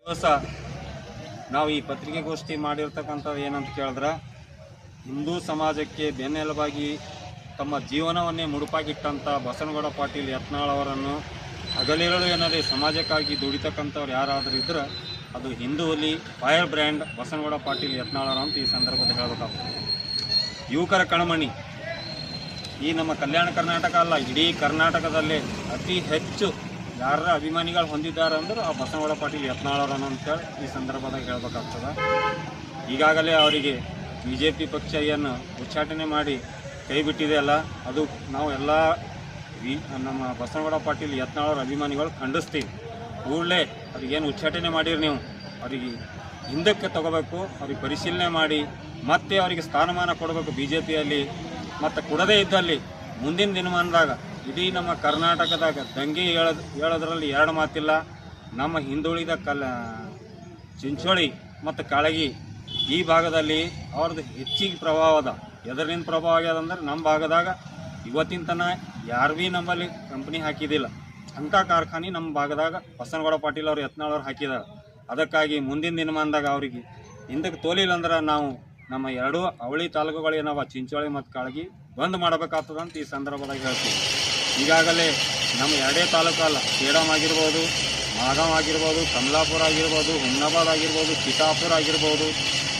ದಿವಸ ನಾವು ಈ ಪತ್ರಿಕೆಗೋಷ್ಠಿ ಮಾಡಿರ್ತಕ್ಕಂಥದ್ದು ಏನಂತ ಕೇಳಿದ್ರೆ, ಹಿಂದೂ ಸಮಾಜಕ್ಕೆ ಬೆನ್ನೆಲುಬಾಗಿ ತಮ್ಮ ಜೀವನವನ್ನೇ ಮುಡುಪಾಗಿಟ್ಟಂಥ ಬಸನಗೌಡ ಪಾಟೀಲ್ ಯತ್ನಾಳ್ ಅವರನ್ನು ಹಗಲಿರುಳು ಎನ್ನದೇ ಸಮಾಜಕ್ಕಾಗಿ ದುಡಿತಕ್ಕಂಥವ್ರು ಯಾರಾದರೂ ಇದ್ರೆ ಅದು ಹಿಂದೂ ಹುಲಿ ಫೈರ್ ಬ್ರ್ಯಾಂಡ್ ಬಸನಗೌಡ ಪಾಟೀಲ್ ಯತ್ನಾಳ್ ಅಂತ ಈ ಸಂದರ್ಭದಲ್ಲಿ ಹೇಳಬೇಕಾಗ್ತದೆ. ಯುವಕರ ಕಣಮಣಿ ಈ ನಮ್ಮ ಕಲ್ಯಾಣ ಕರ್ನಾಟಕ ಅಲ್ಲ, ಇಡೀ ಕರ್ನಾಟಕದಲ್ಲೇ ಅತಿ ಹೆಚ್ಚು ಯಾರ ಅಭಿಮಾನಿಗಳು ಹೊಂದಿದ್ದಾರೆ ಅಂದ್ರೆ ಆ ಬಸನಗೌಡ ಪಾಟೀಲ್ ಯತ್ನಾಳ್ ಅಂತೇಳಿ ಈ ಸಂದರ್ಭದಾಗ ಹೇಳಬೇಕಾಗ್ತದೆ. ಈಗಾಗಲೇ ಅವರಿಗೆ BJP ಪಕ್ಷ ಏನು ಉಚ್ಚಾಟನೆ ಮಾಡಿ ಕೈ ಬಿಟ್ಟಿದೆಯಲ್ಲ, ಅದು ನಾವು ಎಲ್ಲ ನಮ್ಮ ಬಸನಗೌಡ ಪಾಟೀಲ್ ಯತ್ನಾಳ್ ಅಭಿಮಾನಿಗಳು ಖಂಡಿಸ್ತೀವಿ. ಕೂಡಲೇ ಅವ್ರಿಗೇನು ಉಚ್ಚಾಟನೆ ಮಾಡಿರಿ ನೀವು ಅವರಿಗೆ ಹಿಂದಕ್ಕೆ ತಗೋಬೇಕು, ಅವ್ರಿಗೆ ಪರಿಶೀಲನೆ ಮಾಡಿ ಮತ್ತೆ ಅವರಿಗೆ ಸ್ಥಾನಮಾನ ಕೊಡಬೇಕು BJPಯಲ್ಲಿ. ಮತ್ತು ಕೊಡದೇ ಇದ್ದಲ್ಲಿ ಮುಂದಿನ ದಿನಮಾನದಾಗ ಇಡೀ ನಮ್ಮ ಕರ್ನಾಟಕದಾಗ ದಂಗೆ ಹೇಳೋದ್ರಲ್ಲಿ ಎರಡು ಮಾತಿಲ್ಲ. ನಮ್ಮ ಹಿಂದುಳಿದ ಚಿಂಚೋಳಿ ಮತ್ತು ಕಾಳಗಿ ಈ ಭಾಗದಲ್ಲಿ ಅವ್ರದ್ದು ಹೆಚ್ಚಿಗೆ ಪ್ರಭಾವದ ಎದರಿಂದ ಪ್ರಭಾವ ಆಗ್ಯದಂದ್ರೆ ನಮ್ಮ ಭಾಗದಾಗ ಇವತ್ತಿನ ತನಕ ಯಾರು ಭೀ ನಮ್ಮಲ್ಲಿ ಕಂಪ್ನಿ ಹಾಕಿದ್ದಿಲ್ಲ. ಅಂಥ ಕಾರ್ಖಾನೆ ನಮ್ಮ ಭಾಗದಾಗ ಬಸನಗೌಡ ಪಾಟೀಲ್ ಅವರು ಯತ್ನಾಳ್ ಅವ್ರು ಹಾಕಿದ್ದಾರೆ. ಅದಕ್ಕಾಗಿ ಮುಂದಿನ ದಿನಮಾನದಾಗ ಅವ್ರಿಗೆ ಹಿಂದಕ್ಕೆ ತೋಲಿಲ್ಲ ಅಂದ್ರೆ ನಾವು ನಮ್ಮ ಎರಡೂ ಅವಳಿ ತಾಲೂಕುಗಳೇನವ ಚಿಂಚೋಳಿ ಮತ್ತು ಕಾಳಗಿ ಬಂದ್ ಮಾಡಬೇಕಾಗ್ತದಂತ ಈ ಸಂದರ್ಭದಾಗ ಹೇಳ್ತೀವಿ. ಈಗಾಗಲೇ ನಮ್ಮ ಎರಡೇ ತಾಲೂಕು ಅಲ್ಲ, ಸೇಡಂ ಆಗಿರ್ಬೋದು, ಮಾಗಾವ್ ಆಗಿರ್ಬೋದು, ಕಮಲಾಪುರ ಆಗಿರ್ಬೋದು, ಹುಮ್ನಾಬಾದ್ ಆಗಿರ್ಬೋದು, ಚಿತ್ತಾಪುರ ಆಗಿರ್ಬೋದು,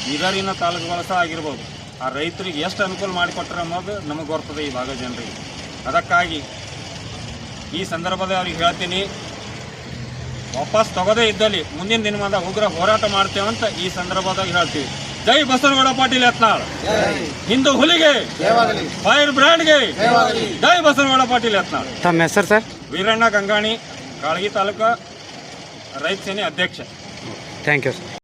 ಬೀದರಿನ ತಾಲೂಕುಗಳು ಸಹ ಆಗಿರ್ಬೋದು. ಆ ರೈತರಿಗೆ ಎಷ್ಟು ಅನುಕೂಲ ಮಾಡಿಕೊಟ್ರೆ ಅನ್ನೋದು ನಮಗೆ ಬರ್ತದೆ ಈ ಭಾಗದ ಜನರಿಗೆ. ಅದಕ್ಕಾಗಿ ಈ ಸಂದರ್ಭದಲ್ಲಿ ಅವ್ರಿಗೆ ಹೇಳ್ತೀನಿ, ವಾಪಸ್ ತಗೋದೇ ಇದ್ದಲ್ಲಿ ಮುಂದಿನ ದಿನಮಾನದಾಗ ಉಗ್ರ ಹೋರಾಟ ಮಾಡ್ತೇವಂತ ಈ ಸಂದರ್ಭದಾಗ ಹೇಳ್ತೀವಿ. ಜೈ ಬಸನಗೌಡ ಪಾಟೀಲ್ ಯತ್ನಾಳ್, ಹಿಂದೂ ಹುಲಿಗೆ, ಫೈರ್ ಬ್ರ್ಯಾಂಡ್ಗೆ ಜೈ ಬಸನಗೌಡ ಪಾಟೀಲ್ ಯತ್ನಾಳ್. ತಮ್ಮ ಹೆಸರು ಸರ್? ವೀರಣ್ಣ ಗಂಗಾಣಿ, ಕಾಳಗಿ ತಾಲೂಕು ರೈತ ಸೇನೆ ಅಧ್ಯಕ್ಷ. Thank you sir.